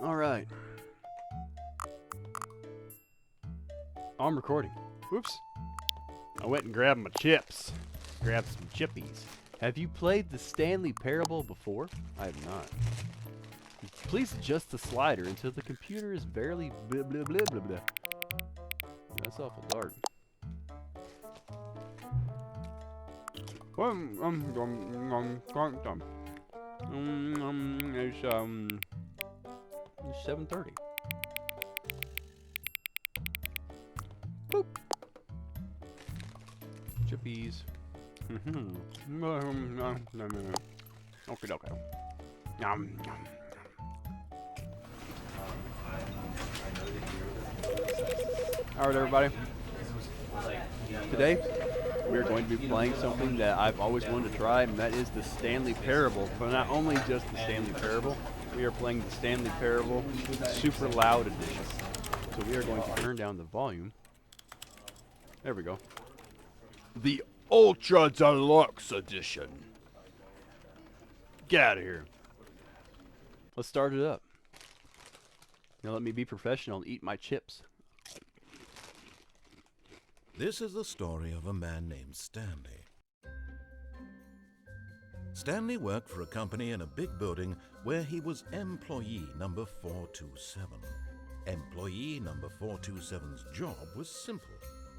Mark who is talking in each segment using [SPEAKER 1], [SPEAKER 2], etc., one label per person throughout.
[SPEAKER 1] Alright. I'm recording. Whoops. I went and grabbed my chips. Grabbed some chippies. Have you played the Stanley Parable before? I have not. Please adjust the slider until the computer is barely blah blah blah blah blah. That's awful dark. It's 7:30. Boop. Chippies. Okay, okay. Alright, everybody. Today, we're going to be playing something that I've always wanted to try, and that is the Stanley Parable. But not only just the Stanley Parable, we are playing the Stanley Parable Super Loud Edition. So we are going to turn down the volume. There we go. The Ultra Deluxe Edition. Get out of here. Let's start it up. Now let me be professional and eat my chips.
[SPEAKER 2] This is the story of a man named Stanley. Stanley worked for a company in a big building where he was employee number 427. Employee number 427's job was simple.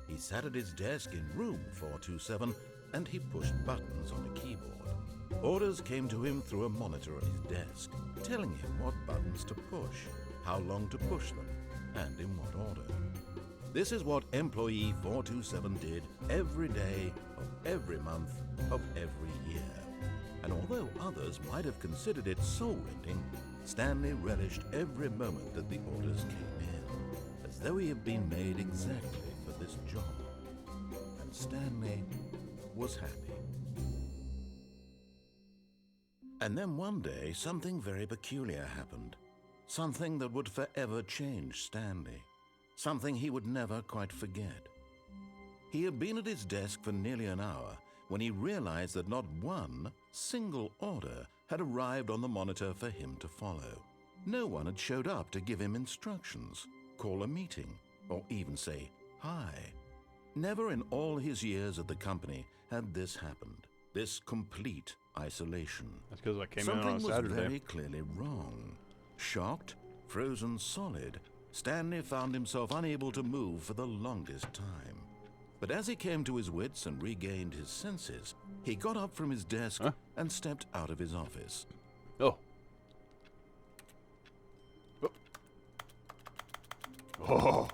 [SPEAKER 2] He sat at his desk in room 427 and he pushed buttons on a keyboard. Orders came to him through a monitor on his desk, telling him what buttons to push, how long to push them, and in what order. This is what employee 427 did every day of every month of every year. And although others might have considered it soul-rending, Stanley relished every moment that the orders came in, as though he had been made exactly for this job. And Stanley was happy. And then one day, something very peculiar happened. Something that would forever change Stanley. Something he would never quite forget. He had been at his desk for nearly an hour when he realized that not one single order had arrived on the monitor for him to follow. No one had showed up to give him instructions, call a meeting, or even say hi. Never in all his years at the company had this happened, this complete isolation.
[SPEAKER 1] That's because I came in on a Saturday.
[SPEAKER 2] Something was very clearly wrong. Shocked, frozen solid, Stanley found himself unable to move for the longest time. But as he came to his wits and regained his senses, he got up from his desk and stepped out of his office.
[SPEAKER 1] Oh. Oh.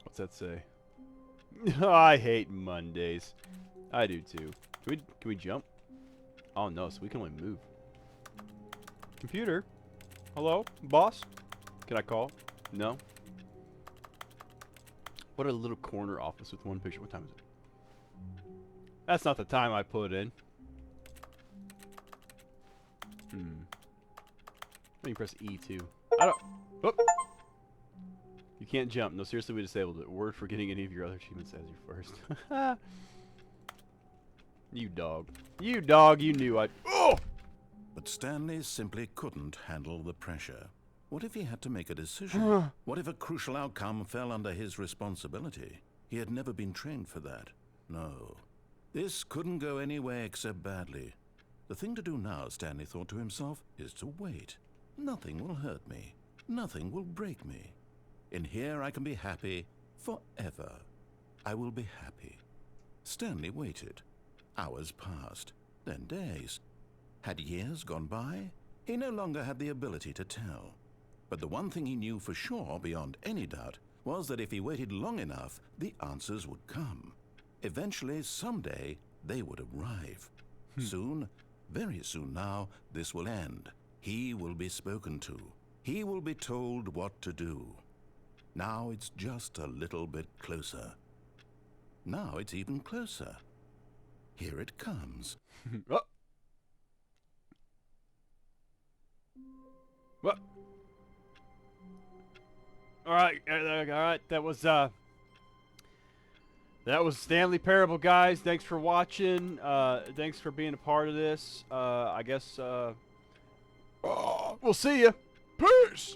[SPEAKER 1] What's that say? I hate Mondays. I do too. Can we jump? Oh no, so we can only move. Computer? Hello? Boss? Can I call? No? What a little corner office with one picture. What time is it? That's not the time I put in. Let me press E too. I don't... Oh. You can't jump. No, seriously, we disabled it. Word for getting any of your other achievements as your first. You dog. You dog, you knew I'd... Oh!
[SPEAKER 2] But Stanley simply couldn't handle the pressure. What if he had to make a decision? What if a crucial outcome fell under his responsibility? He had never been trained for that. No. This couldn't go any way except badly. The thing to do now, Stanley thought to himself, is to wait. Nothing will hurt me. Nothing will break me. In here I can be happy forever. I will be happy. Stanley waited. Hours passed, then days. Had years gone by? He no longer had the ability to tell. But the one thing he knew for sure, beyond any doubt, was that if he waited long enough, the answers would come. Eventually, someday, they would arrive. Soon, very soon now, this will end. He will be spoken to. He will be told what to do. Now it's just a little bit closer. Now it's even closer. Here it comes.
[SPEAKER 1] Oh. What? All right. That was Stanley Parable, guys. Thanks for watching. Thanks for being a part of this. I guess We'll see ya. Peace.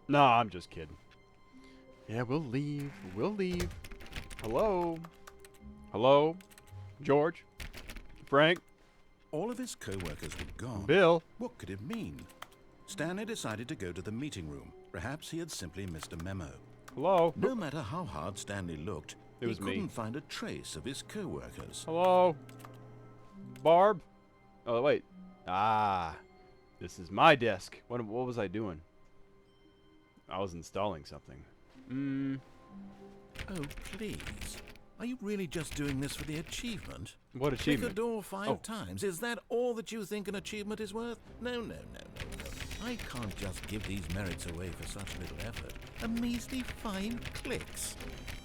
[SPEAKER 1] Nah, I'm just kidding. Yeah, we'll leave. We'll leave. Hello? Hello? George? Frank?
[SPEAKER 2] All of his co-workers were gone.
[SPEAKER 1] Bill?
[SPEAKER 2] What could it mean? Stanley decided to go to the meeting room. Perhaps he had simply missed a memo.
[SPEAKER 1] Hello?
[SPEAKER 2] No matter how hard Stanley looked,
[SPEAKER 1] It was
[SPEAKER 2] he
[SPEAKER 1] me.
[SPEAKER 2] couldn't find a trace of his co-workers.
[SPEAKER 1] Hello? Barb? Oh, wait. Ah. This is my desk. What was I doing? I was installing something.
[SPEAKER 2] Oh, please. Are you really just doing this for the achievement?
[SPEAKER 1] What
[SPEAKER 2] Click a
[SPEAKER 1] achievement?
[SPEAKER 2] door 5
[SPEAKER 1] Oh.
[SPEAKER 2] times. Is that all that you think an achievement is worth? No. I can't just give these merits away for such little effort. A measly 5 clicks.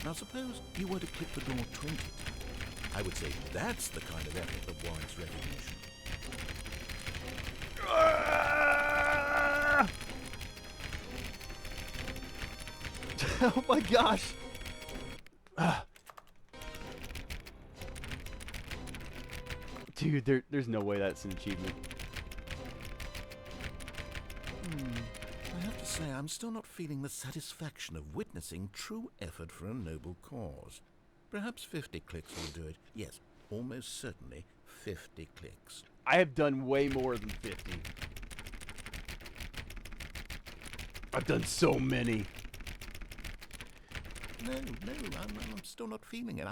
[SPEAKER 2] Now suppose you were to click the door 20 times. I would say that's the kind of effort that warrants recognition.
[SPEAKER 1] Oh my gosh. Dude, there's no way that's an achievement.
[SPEAKER 2] I have to say, I'm still not feeling the satisfaction of witnessing true effort for a noble cause. Perhaps 50 clicks will do it. Yes, almost certainly 50 clicks.
[SPEAKER 1] I have done way more than 50. I've done so many.
[SPEAKER 2] No, I'm still not feeling it.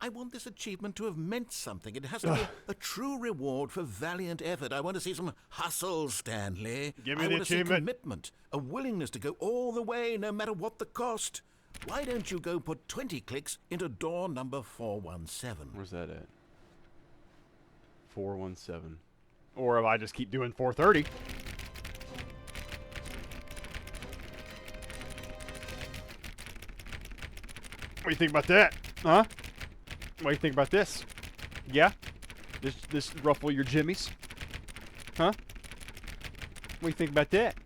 [SPEAKER 2] I want this achievement to have meant something. It has to be a true reward for valiant effort. I want to see some hustle, Stanley.
[SPEAKER 1] Give me
[SPEAKER 2] I
[SPEAKER 1] the
[SPEAKER 2] want to see
[SPEAKER 1] achievement.
[SPEAKER 2] commitment, a willingness to go all the way, no matter what the cost. Why don't you go put 20 clicks into door number 417?
[SPEAKER 1] Where's that at? 417. Or if I just keep doing 430. What do you think about that? Huh? What do you think about this? Yeah? This ruffle your jimmies? Huh? What do you think about that?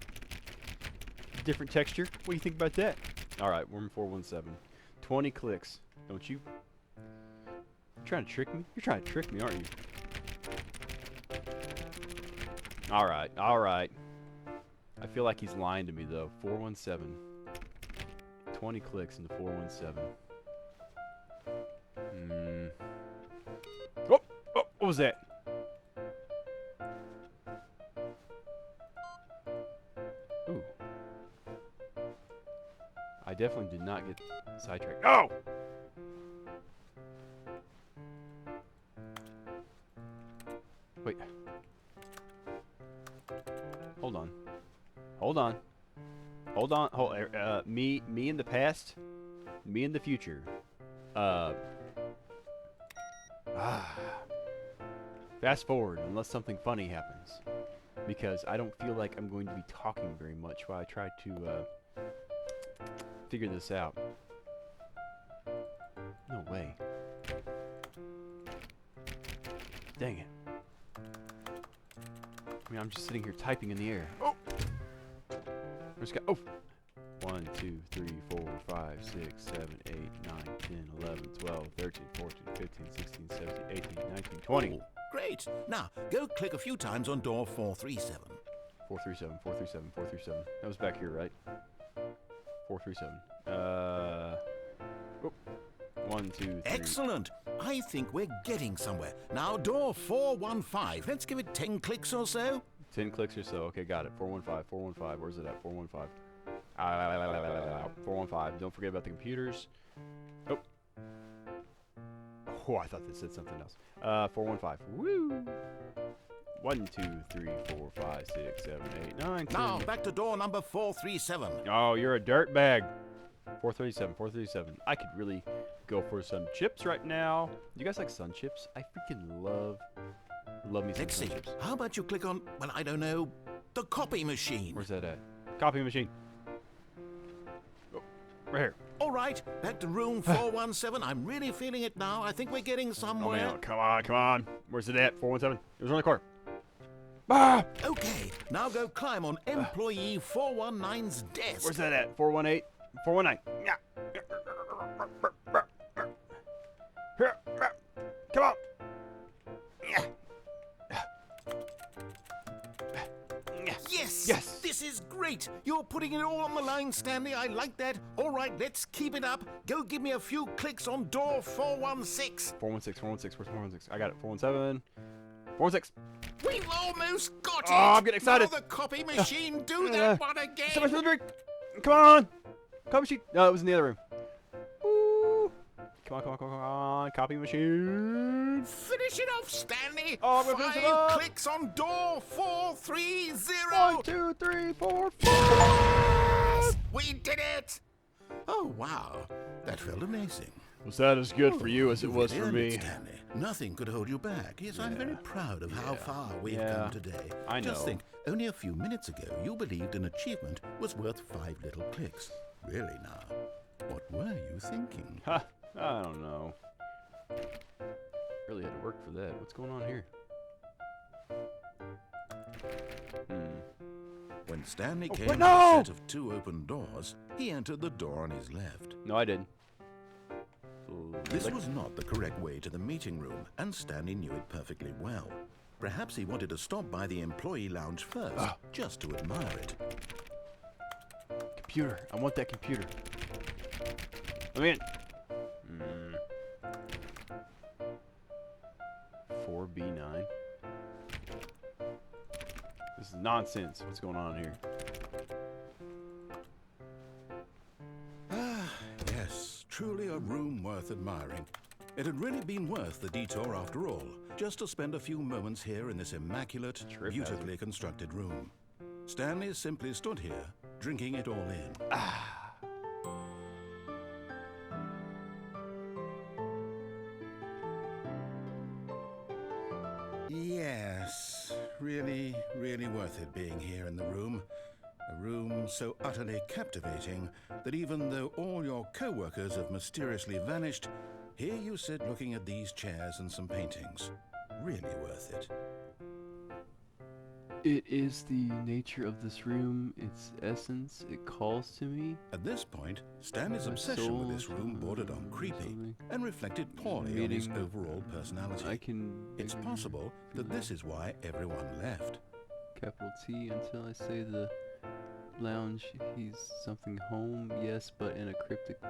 [SPEAKER 1] Different texture? What do you think about that? Alright, we're in 417. 20 clicks. Don't you? You're trying to trick me? You're trying to trick me, aren't you? Alright. I feel like he's lying to me, though. 417. 20 clicks into 417. Oh! What was that? Ooh. I definitely did not get sidetracked. No! Wait. Hold on. Me in the past. Me in the future. Fast forward, unless something funny happens. Because I don't feel like I'm going to be talking very much while I try to figure this out. No way. Dang it. I mean, I'm just sitting here typing in the air. Oh! Where's it go? Oh! 1, 2, 3, 4, 5, 6, 7, 8, 9, 10, 11, 12, 13, 14, 15, 16, 17, 18, 19, 20.
[SPEAKER 2] Oh, great. Now, go click a few times on door 437.
[SPEAKER 1] 437, 437, 437. That was back here, right? 437. 1, 2, 3.
[SPEAKER 2] Excellent. I think we're getting somewhere. Now, door 415. Let's give it 10 clicks or so.
[SPEAKER 1] 10 clicks or so. Okay, got it. 415, 415. Where's it at? 415. 415. Don't forget about the computers. Oh. Oh, I thought this said something else. 415. Woo! 1, 2, 3, 4, 5, 6, 7, 8, 9, 10.
[SPEAKER 2] Now, back to door number 437.
[SPEAKER 1] Oh, you're a dirtbag. 437, 437. I could really go for some chips right now. You guys like Sun Chips? I freaking love me some
[SPEAKER 2] Let's
[SPEAKER 1] Sun
[SPEAKER 2] see.
[SPEAKER 1] Chips.
[SPEAKER 2] How about you click on, well, I don't know, the copy machine?
[SPEAKER 1] Where's that at? Copy machine. Oh, right here.
[SPEAKER 2] All right, back to room 417. I'm really feeling it now. I think we're getting
[SPEAKER 1] Oh
[SPEAKER 2] somewhere.
[SPEAKER 1] man, come on. Where's it at? 417. It was around the corner. Ah!
[SPEAKER 2] Okay, now go climb on employee 419's desk.
[SPEAKER 1] Where's that at? 418? 419. Yeah. Come on. Yeah.
[SPEAKER 3] Yes!
[SPEAKER 1] Yes!
[SPEAKER 3] This is great! You're putting it all on the line, Stanley. I like that. All right, let's keep it up. Go give me a few clicks on door 416.
[SPEAKER 1] 416, 416, where's 416? I got it. 417. 416.
[SPEAKER 3] We've almost got it!
[SPEAKER 1] Oh, I'm getting excited.
[SPEAKER 3] Now the copy machine, do that one again!
[SPEAKER 1] So much for the drink. Come on. Copy machine. No, it was in the other room. Woo. Come on, come on, come on, come on. Copy machine.
[SPEAKER 3] Finish it off, Stanley!
[SPEAKER 1] Oh, I'm gonna finish it off.
[SPEAKER 3] 5 clicks on door 430!
[SPEAKER 1] 1, 2, 3, 4, 5.
[SPEAKER 3] Yes! We did it! Oh, wow. That felt amazing.
[SPEAKER 1] Was that as good for you as it
[SPEAKER 3] You've
[SPEAKER 1] was
[SPEAKER 3] really
[SPEAKER 1] for
[SPEAKER 3] earned it,
[SPEAKER 1] me?
[SPEAKER 3] Stanley. Nothing could hold you back. Yes, I'm very proud of how far we've come today.
[SPEAKER 1] I know.
[SPEAKER 3] Just think, only a few minutes ago, you believed an achievement was worth 5 little clicks. Really now, what were you thinking?
[SPEAKER 1] Ha, I don't know. Really had to work for that. What's going on here?
[SPEAKER 3] When Stanley came
[SPEAKER 1] wait,
[SPEAKER 3] to
[SPEAKER 1] no!
[SPEAKER 3] a set of 2 open doors, he entered the door on his left.
[SPEAKER 1] No, I didn't.
[SPEAKER 3] This was not the correct way to the meeting room, and Stanley knew it perfectly well. Perhaps he wanted to stop by the employee lounge first, just to admire it.
[SPEAKER 1] Computer. I want that computer. Let me in. 4B9. This is nonsense. What's going on here?
[SPEAKER 3] Yes, truly a room worth admiring. It had really been worth the detour after all, just to spend a few moments here in this immaculate,
[SPEAKER 1] Trip
[SPEAKER 3] beautifully constructed room. Stanley simply stood here, drinking it all in. Yes, really, really worth it being here in the room. A room so utterly captivating that even though all your co-workers have mysteriously vanished, here you sit looking at these chairs and some paintings. Really worth it.
[SPEAKER 1] It is the nature of this room, its essence. It calls to me.
[SPEAKER 3] At this point, Stanley's
[SPEAKER 1] My
[SPEAKER 3] obsession with
[SPEAKER 1] soul
[SPEAKER 3] this room bordered on creepy
[SPEAKER 1] something.
[SPEAKER 3] and reflected poorly on his
[SPEAKER 1] Meeting.
[SPEAKER 3] overall personality.
[SPEAKER 1] I can.
[SPEAKER 3] It's possible that this is why everyone left.
[SPEAKER 1] Capital T until I say the lounge. He's something home, yes, but in a cryptic.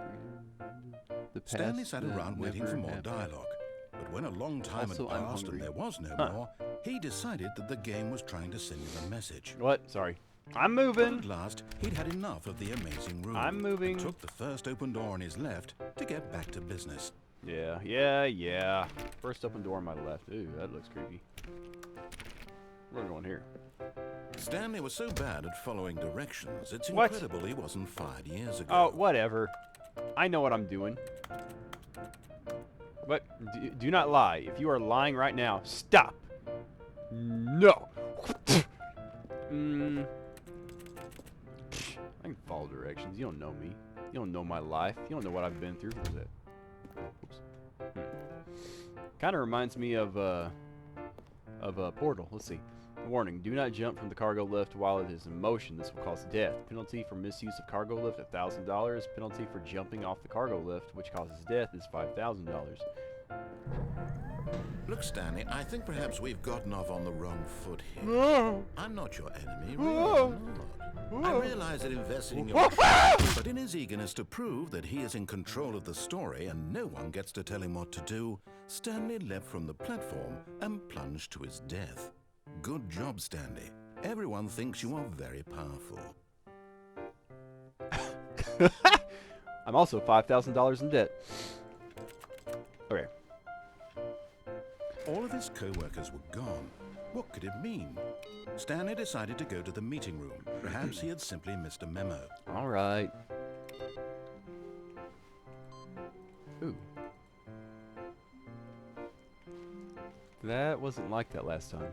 [SPEAKER 1] The past
[SPEAKER 3] Stanley sat
[SPEAKER 1] that
[SPEAKER 3] around waiting
[SPEAKER 1] never
[SPEAKER 3] for more
[SPEAKER 1] happened.
[SPEAKER 3] dialogue. But when a long time
[SPEAKER 1] Also,
[SPEAKER 3] had
[SPEAKER 1] I'm
[SPEAKER 3] passed
[SPEAKER 1] hungry.
[SPEAKER 3] and there was no more, he decided that the game was trying to send him a message.
[SPEAKER 1] What? Sorry. I'm
[SPEAKER 3] But
[SPEAKER 1] moving.
[SPEAKER 3] at last, he'd had enough of the amazing room.
[SPEAKER 1] I'm moving.
[SPEAKER 3] And took the first open door on his left to get back to business.
[SPEAKER 1] Yeah. First open door on my left. Ooh, that looks creepy. We're going here.
[SPEAKER 3] Stanley was so bad at following directions, it's
[SPEAKER 1] What?
[SPEAKER 3] incredible he wasn't fired years ago.
[SPEAKER 1] Oh, whatever. I know what I'm doing. But do not lie. If you are lying right now, stop. No. I can follow directions. You don't know me. You don't know my life. You don't know what I've been through. What was that? Oops. Kind of reminds me of a Portal. Let's see. Warning: do not jump from the cargo lift while it is in motion. This will cause death. Penalty for misuse of cargo lift: $1,000. Penalty for jumping off the cargo lift, which causes death, is $5,000.
[SPEAKER 3] Look, Stanley, I think perhaps we've gotten off on the wrong foot here.
[SPEAKER 1] No.
[SPEAKER 3] I'm not your enemy, really I'm not. I realize that investing in your... But in his eagerness to prove that he is in control of the story and no one gets to tell him what to do, Stanley leapt from the platform and plunged to his death. Good job, Stanley. Everyone thinks you are very powerful.
[SPEAKER 1] I'm also $5,000 in debt. Okay.
[SPEAKER 3] All of his co-workers were gone. What could it mean? Stanley decided to go to the meeting room. Perhaps he had simply missed a memo.
[SPEAKER 1] All right. Ooh. That wasn't like that last time.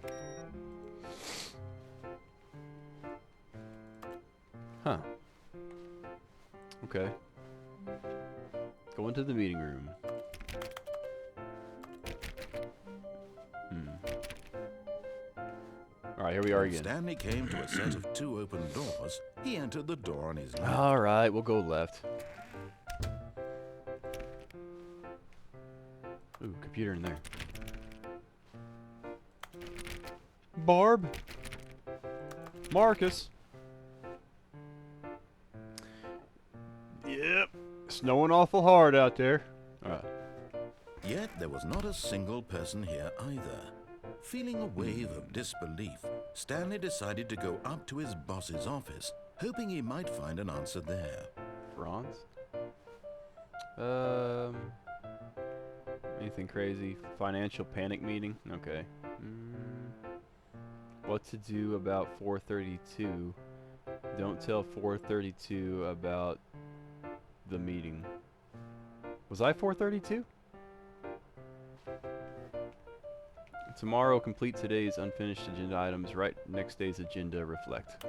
[SPEAKER 1] Huh. Okay. Go into the meeting room. Alright, here we are
[SPEAKER 3] When
[SPEAKER 1] again.
[SPEAKER 3] Stanley came to a set of 2 open doors. He entered the door on his left.
[SPEAKER 1] Alright, we'll go left. Ooh, computer in there. Barb? Marcus. Yep. Snowing awful hard out there. Alright.
[SPEAKER 3] Yet there was not a single person here either. Feeling a wave of disbelief, Stanley decided to go up to his boss's office, hoping he might find an answer there.
[SPEAKER 1] Bronze? Anything crazy? Financial panic meeting? Okay. What to do about 432? Don't tell 432 about the meeting. Was I 432? Tomorrow, complete today's unfinished agenda items. Write next day's agenda. Reflect.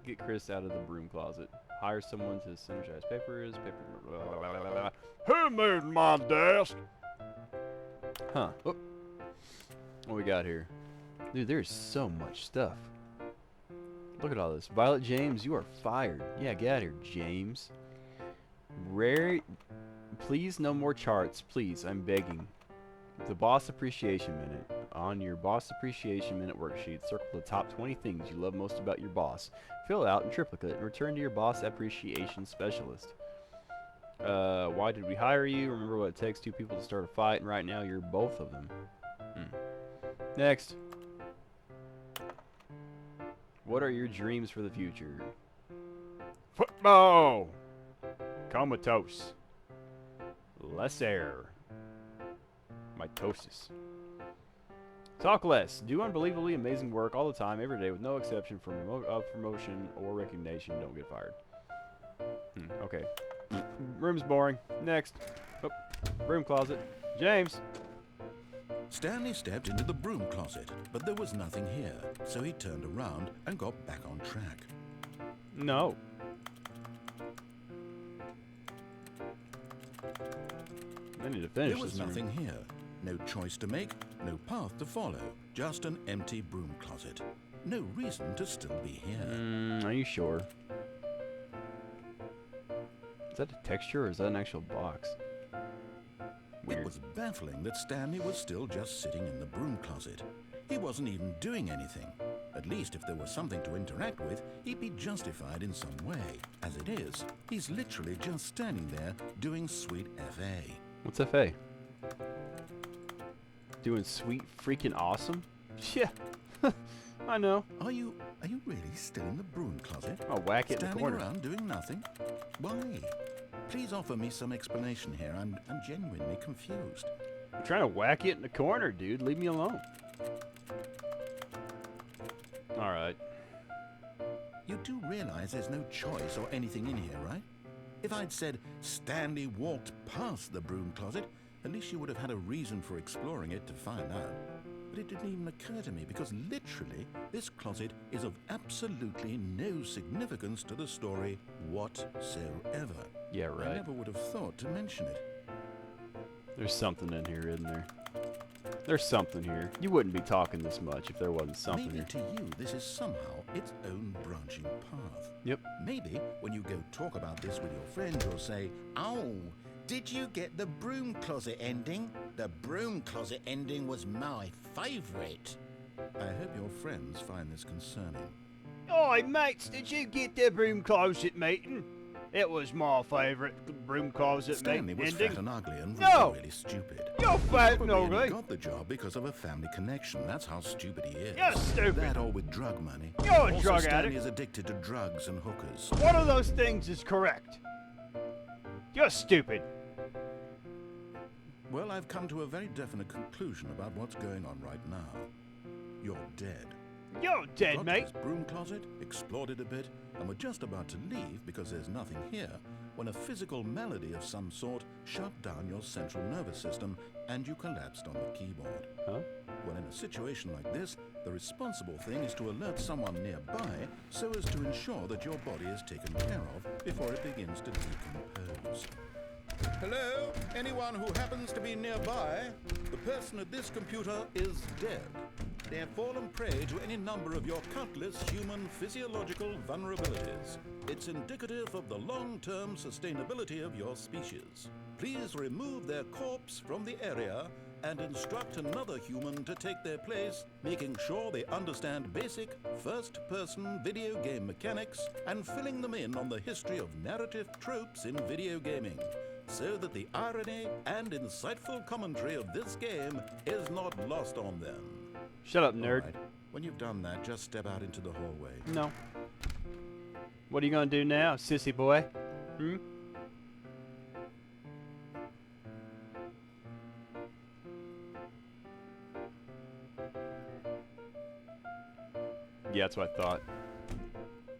[SPEAKER 1] Get Chris out of the broom closet. Hire someone to synergize papers. Blah, blah, blah, blah. Who moved my desk? Huh. Oh. What we got here? Dude, there's so much stuff. Look at all this. Violet James, you are fired. Yeah, get out of here, James. Please, no more charts. Please, I'm begging. The Boss Appreciation Minute. On your Boss Appreciation Minute worksheet, circle the top 20 things you love most about your boss. Fill it out in triplicate and return to your Boss Appreciation Specialist. Why did we hire you? Remember what it takes two people to start a fight, and right now you're both of them. Next. What are your dreams for the future? Football! Comatose. Less air. Mitosis. Talk less. Do unbelievably amazing work all the time, every day, with no exception for promotion or recognition. Don't get fired. Okay. Room's boring. Next. Oh, broom closet. James.
[SPEAKER 3] Stanley stepped into the broom closet, but there was nothing here, so he turned around and got back on track.
[SPEAKER 1] No. I need to finish
[SPEAKER 3] There was
[SPEAKER 1] this
[SPEAKER 3] nothing here. No choice to make, no path to follow, just an empty broom closet. No reason to still be here.
[SPEAKER 1] Are you sure? Is that a texture or is that an actual box? Weird.
[SPEAKER 3] It was baffling that Stanley was still just sitting in the broom closet. He wasn't even doing anything. At least if there was something to interact with, he'd be justified in some way. As it is, he's literally just standing there doing sweet FA.
[SPEAKER 1] What's FA? Doing sweet freaking awesome? Yeah. I know.
[SPEAKER 3] Are you really still in the broom closet?
[SPEAKER 1] I'll whack it in the
[SPEAKER 3] Standing
[SPEAKER 1] corner.
[SPEAKER 3] around doing nothing? Why? Please offer me some explanation here. I'm genuinely confused.
[SPEAKER 1] I'm trying to whack it in the corner, dude. Leave me alone. Alright.
[SPEAKER 3] You do realize there's no choice or anything in here, right? If I'd said Stanley walked past the broom closet, at least you would have had a reason for exploring it to find out. But it didn't even occur to me because literally this closet is of absolutely no significance to the story whatsoever.
[SPEAKER 1] Yeah,
[SPEAKER 3] I
[SPEAKER 1] right.
[SPEAKER 3] never would have thought to mention it.
[SPEAKER 1] There's something in here, isn't there? There's something here. You wouldn't be talking this much if there wasn't something
[SPEAKER 3] Maybe
[SPEAKER 1] here.
[SPEAKER 3] to you this is somehow its own branching path.
[SPEAKER 1] Yep.
[SPEAKER 3] Maybe when you go talk about this with your friend, you'll say, "Oh, did you get the broom closet ending? The broom closet ending was my favourite." I hope your friends find this concerning.
[SPEAKER 1] Oi, mates, did you get the broom closet meeting? It was my favourite broom closet
[SPEAKER 3] Stanley was
[SPEAKER 1] ending.
[SPEAKER 3] fat and ugly and
[SPEAKER 1] No!
[SPEAKER 3] really stupid.
[SPEAKER 1] You're fat and
[SPEAKER 3] Probably only
[SPEAKER 1] ugly.
[SPEAKER 3] got the job because of a family connection. That's how stupid he is.
[SPEAKER 1] You're stupid.
[SPEAKER 3] That or with drug money.
[SPEAKER 1] You're a
[SPEAKER 3] Also,
[SPEAKER 1] drug
[SPEAKER 3] Stanley
[SPEAKER 1] addict.
[SPEAKER 3] is addicted to drugs and hookers.
[SPEAKER 1] One of those things is correct. You're stupid.
[SPEAKER 3] Well, I've come to a very definite conclusion about what's going on right now. You're dead.
[SPEAKER 1] You're dead,
[SPEAKER 3] Got to
[SPEAKER 1] mate.
[SPEAKER 3] this broom closet, explored it a bit, and were just about to leave because there's nothing here when a physical malady of some sort shut down your central nervous system and you collapsed on the keyboard.
[SPEAKER 1] Huh?
[SPEAKER 3] Well, in a situation like this, the responsible thing is to alert someone nearby so as to ensure that your body is taken care of before it begins to decompose. Hello? Anyone who happens to be nearby? The person at this computer is dead. They have fallen prey to any number of your countless human physiological vulnerabilities. It's indicative of the long-term sustainability of your species. Please remove their corpse from the area and instruct another human to take their place, making sure they understand basic first-person video game mechanics and filling them in on the history of narrative tropes in video gaming, so that the irony and insightful commentary of this game is not lost on them.
[SPEAKER 1] Shut up, nerd.
[SPEAKER 3] All right. When you've done that, just step out into the hallway.
[SPEAKER 1] No. What are you gonna do now, sissy boy? Hmm? Yeah, that's what I thought.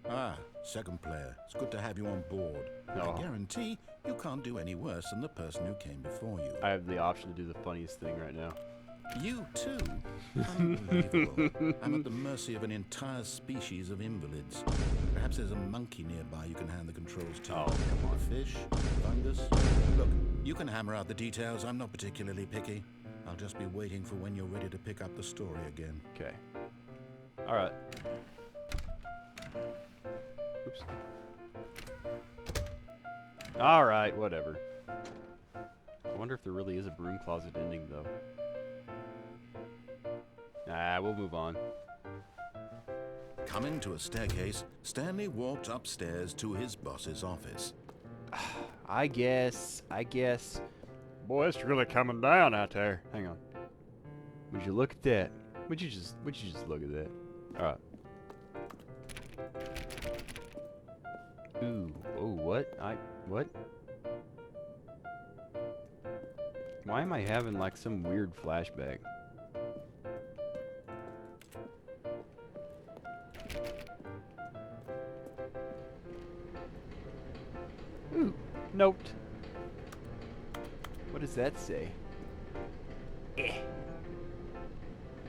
[SPEAKER 3] Ah, second player. It's good to have you on board.
[SPEAKER 1] Oh.
[SPEAKER 3] I guarantee you can't do any worse than the person who came before you.
[SPEAKER 1] I have the option to do the funniest thing right now.
[SPEAKER 3] You too? Unbelievable. I'm at the mercy of an entire species of invalids. Perhaps there's a monkey nearby you can hand the controls to.
[SPEAKER 1] Oh, come on.
[SPEAKER 3] A fish? Fungus? Look, you can hammer out the details. I'm not particularly picky. I'll just be waiting for when you're ready to pick up the story again.
[SPEAKER 1] Okay. Alright. Oops. Alright, whatever. I wonder if there really is a broom closet ending, though. Nah, we'll move on.
[SPEAKER 3] Coming to a staircase, Stanley walked upstairs to his boss's office.
[SPEAKER 1] I guess. Boy, it's really coming down out there. Hang on. Would you look at that? Would you just look at that? Alright. Ooh. Oh, what? What? Why am I having like some weird flashback? Ooh. Note. What does that say? Eh.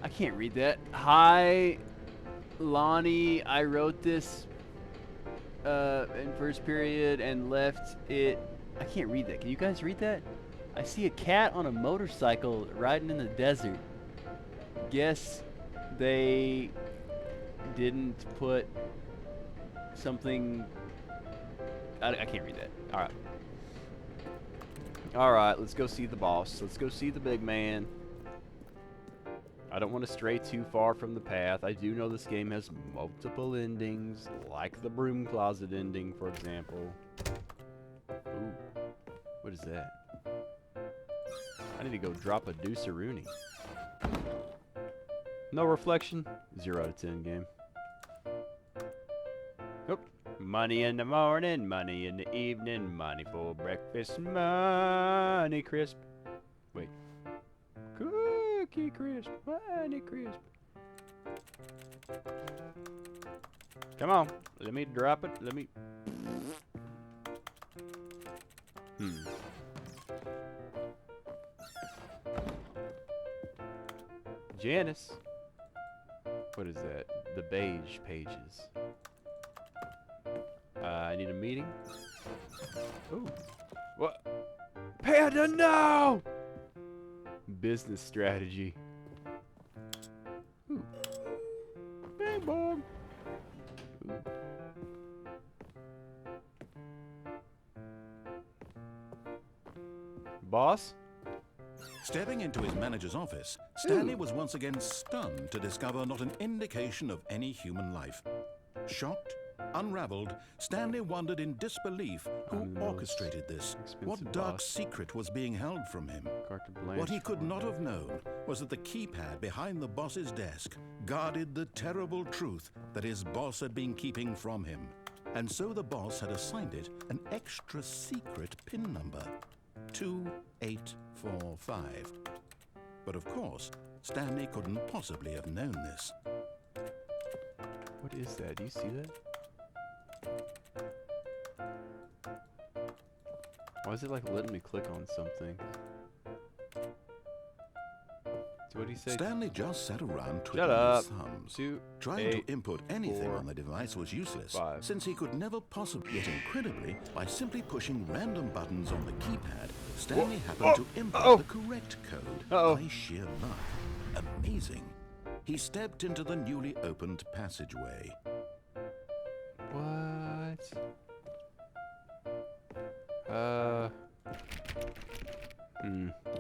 [SPEAKER 1] I can't read that. Hi, Lonnie. I wrote this in first period and left it. I can't read that. Can you guys read that? I see a cat on a motorcycle riding in the desert. Guess they didn't put something. I can't read that. All right. All right. Let's go see the boss. Let's go see the big man. I don't want to stray too far from the path. I do know this game has multiple endings, like the broom closet ending, for example. Ooh, what is that? I need to go drop a deuce-a-rooney. No reflection. 0 out of 10 game. Nope. Money in the morning, money in the evening, money for breakfast, money crisp. Wait. Cookie crisp, money crisp. Come on, let me drop it. Let me. Janice. What is that? The beige pages. I need a meeting. Ooh. What? Panda, no! Business strategy. Ooh. Bang bong. Ooh. Boss?
[SPEAKER 3] Stepping into his manager's office, Stanley was once again stunned to discover not an indication of any human life. Shocked, unraveled, Stanley wondered in disbelief who orchestrated this. What dark secret was being held from him? What he could not have known was that the keypad behind the boss's desk guarded the terrible truth that his boss had been keeping from him. And so the boss had assigned it an extra secret PIN number. 2845. But of course, Stanley couldn't possibly have known this.
[SPEAKER 1] What is that? Do you see that? Why is it like letting me click on something? So what do you say?
[SPEAKER 3] Stanley just sat around twiddling his thumbs. Trying to input anything on the device was useless, since he could never possibly, yet incredibly, by simply pushing random buttons on the keypad, Stanley happened to input the correct code by sheer luck. Amazing. He stepped into the newly opened passageway.
[SPEAKER 1] What? I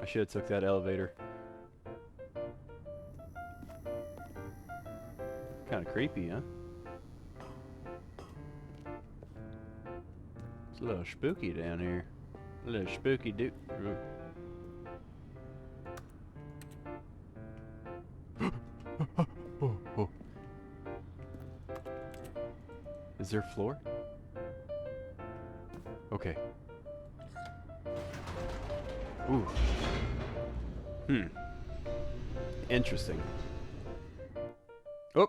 [SPEAKER 1] should have took that elevator. kind of creepy, huh? It's a little spooky down here. A little spooky dude. Is there a floor? Okay. Ooh. Interesting. Oh.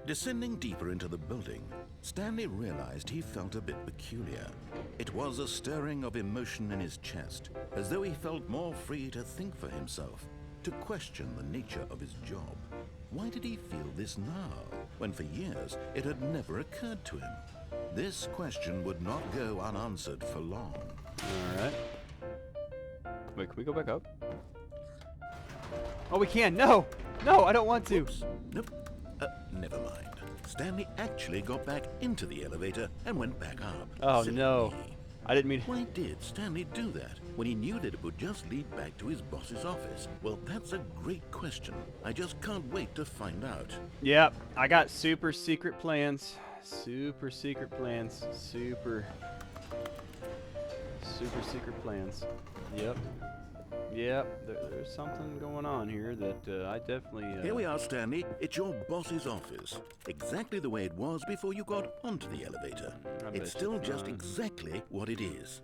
[SPEAKER 3] Descending deeper into the building, Stanley realized he felt a bit peculiar. It was a stirring of emotion in his chest, as though he felt more free to think for himself, to question the nature of his job. Why did he feel this now, when for years it had never occurred to him? This question would not go unanswered for long.
[SPEAKER 1] Alright. Wait, can we go back up? Oh, we can! No! No, I don't want to!
[SPEAKER 3] Oops. Nope. Never mind. Stanley actually got back into the elevator and went back up.
[SPEAKER 1] Oh,
[SPEAKER 3] Silly
[SPEAKER 1] no.
[SPEAKER 3] me.
[SPEAKER 1] I didn't mean...
[SPEAKER 3] Why did Stanley do that when he knew that it would just lead back to his boss's office? Well, that's a great question. I just can't wait to find out.
[SPEAKER 1] Yep, I got super secret plans. Super secret plans. Super secret plans. Yep. Yep, there's something going on here that I definitely...
[SPEAKER 3] Here we are, Stanley. It's your boss's office. Exactly the way it was before you got onto the elevator. It's still just exactly what it is.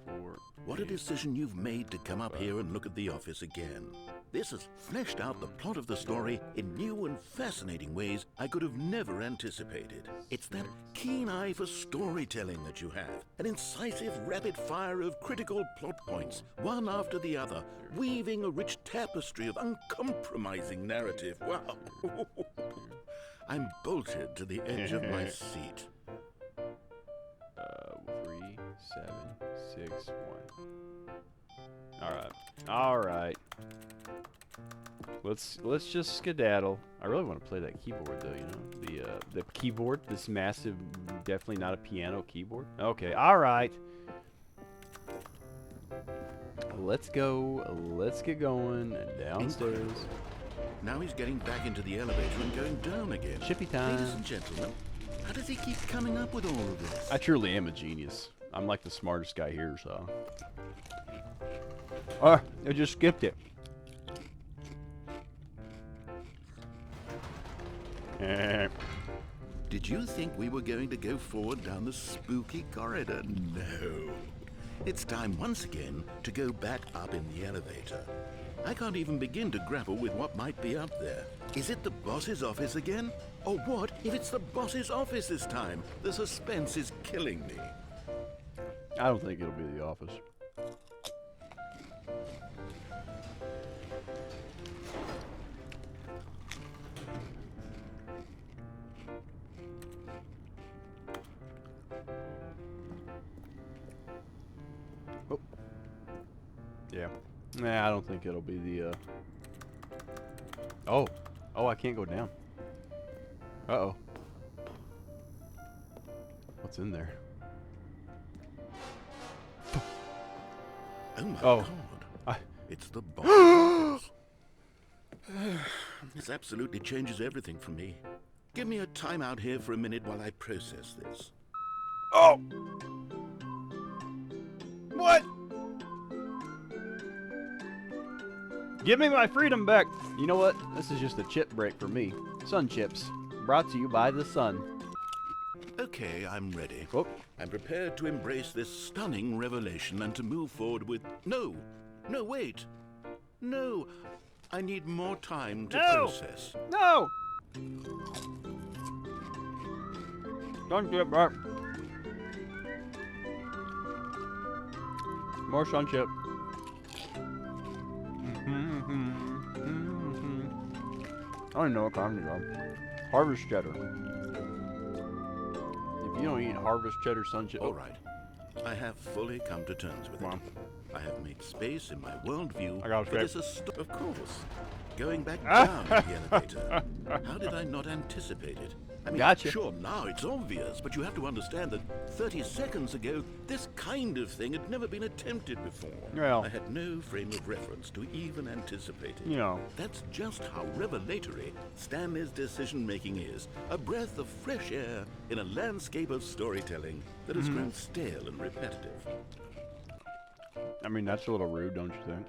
[SPEAKER 3] What a decision you've made to come up here and look at the office again. This has fleshed out the plot of the story in new and fascinating ways I could have never anticipated. It's that keen eye for storytelling that you have, an incisive rapid fire of critical plot points, one after the other, weaving a rich tapestry of uncompromising narrative. Wow. I'm bolted to the edge of my seat.
[SPEAKER 1] 3, 7, 6, 1. All right. Let's just skedaddle. I really want to play that keyboard though, you know, the keyboard, this massive, definitely not a piano keyboard. Okay, all right. Let's go. Let's get going downstairs.
[SPEAKER 3] Now he's getting back into the elevator and going down again.
[SPEAKER 1] Shippy time.
[SPEAKER 3] Ladies and gentlemen, how does he keep coming up with all of this?
[SPEAKER 1] I truly am a genius. I'm like the smartest guy here, so. Oh, I just skipped it.
[SPEAKER 3] Did you think we were going to go forward down the spooky corridor? No. It's time once again to go back up in the elevator. I can't even begin to grapple with what might be up there. Is it the boss's office again? Or what if it's the boss's office this time? The suspense is killing me.
[SPEAKER 1] I don't think it'll be the office. Oh. Yeah. Nah, I don't think it'll be the, Oh. Oh, I can't go down. Uh-oh. What's in there?
[SPEAKER 3] Oh my
[SPEAKER 1] Oh.
[SPEAKER 3] God. It's the boss's office. This absolutely changes everything for me. Give me a time out here for a minute while I process this.
[SPEAKER 1] Oh! What? Give me my freedom back! You know what? This is just a chip break for me. Sun chips. Brought to you by the sun.
[SPEAKER 3] Okay, I'm ready.
[SPEAKER 1] Oh.
[SPEAKER 3] I'm prepared to embrace this stunning revelation and to move forward with... No! No, wait! No! I need more time to process.
[SPEAKER 1] No! Sun chip back. More sun chip. I don't know what kind of harvest cheddar. If you don't eat harvest cheddar sun chip,
[SPEAKER 3] All right. I have fully come to terms with it. I have made space in my worldview
[SPEAKER 1] I got it
[SPEAKER 3] for
[SPEAKER 1] straight.
[SPEAKER 3] this. Of course. going back down in the elevator. How did I not anticipate it? I mean,
[SPEAKER 1] Gotcha.
[SPEAKER 3] sure, now it's obvious, but you have to understand that 30 seconds ago, this kind of thing had never been attempted before.
[SPEAKER 1] Well.
[SPEAKER 3] I had no frame of reference to even anticipate it.
[SPEAKER 1] You know.
[SPEAKER 3] That's just how revelatory Stanley's decision-making is. A breath of fresh air in a landscape of storytelling that has grown stale and repetitive.
[SPEAKER 1] I mean, that's a little rude, don't you think?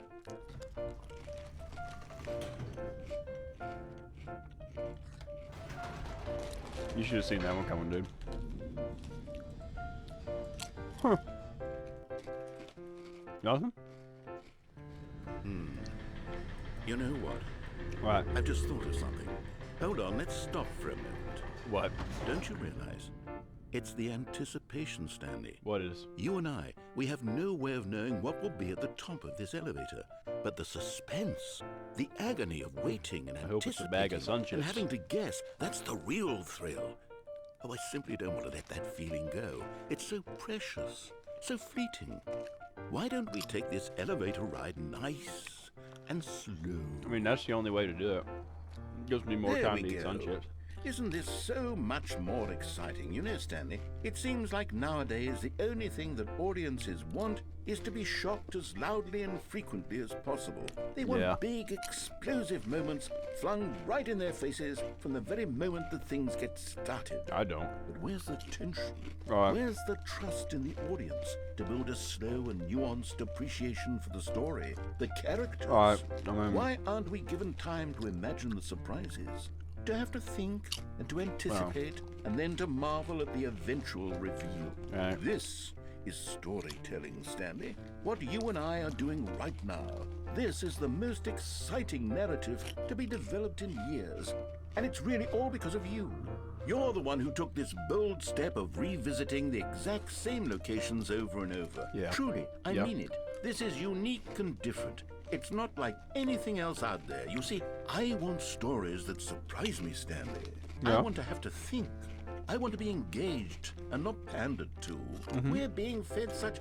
[SPEAKER 1] You should have seen that one coming, dude. Huh. Nothing?
[SPEAKER 3] You know what?
[SPEAKER 1] What?
[SPEAKER 3] I've just thought of something. Hold on, let's stop for a moment.
[SPEAKER 1] What?
[SPEAKER 3] Don't you realize? It's the anticipation, Stanley.
[SPEAKER 1] What is?
[SPEAKER 3] You and I, we have no way of knowing what will be at the top of this elevator. But the suspense, the agony of waiting and
[SPEAKER 1] I hope it's a bag of Sun
[SPEAKER 3] and
[SPEAKER 1] Chips.
[SPEAKER 3] having to guess, that's the real thrill. Oh, I simply don't want to let that feeling go. It's so precious, so fleeting. Why don't we take this elevator ride nice and slow?
[SPEAKER 1] I mean, that's the only way to do it. Gives me more
[SPEAKER 3] There
[SPEAKER 1] time
[SPEAKER 3] we
[SPEAKER 1] to eat Sun
[SPEAKER 3] go.
[SPEAKER 1] Chips.
[SPEAKER 3] Isn't this so much more exciting? You know, Stanley, it seems like nowadays the only thing that audiences want is to be shocked as loudly and frequently as possible. They want
[SPEAKER 1] Yeah.
[SPEAKER 3] big, explosive moments flung right in their faces from the very moment that things get started.
[SPEAKER 1] I don't.
[SPEAKER 3] But where's the tension?
[SPEAKER 1] Right.
[SPEAKER 3] Where's the trust in the audience to build a slow and nuanced appreciation for the story, the characters?
[SPEAKER 1] Right. I mean-
[SPEAKER 3] Why aren't we given time to imagine the surprises? To have to think and to anticipate and then to marvel at the eventual reveal.
[SPEAKER 1] Right.
[SPEAKER 3] This is storytelling, Stanley. What you and I are doing right now. This is the most exciting narrative to be developed in years. And it's really all because of you. You're the one who took this bold step of revisiting the exact same locations over and over.
[SPEAKER 1] Yeah.
[SPEAKER 3] Truly, I
[SPEAKER 1] Yep.
[SPEAKER 3] mean it. This is unique and different. It's not like anything else out there. You see, I want stories that surprise me, Stanley.
[SPEAKER 1] Yeah.
[SPEAKER 3] I want to have to think. I want to be engaged and not pandered to.
[SPEAKER 1] Mm-hmm.
[SPEAKER 3] We're being fed such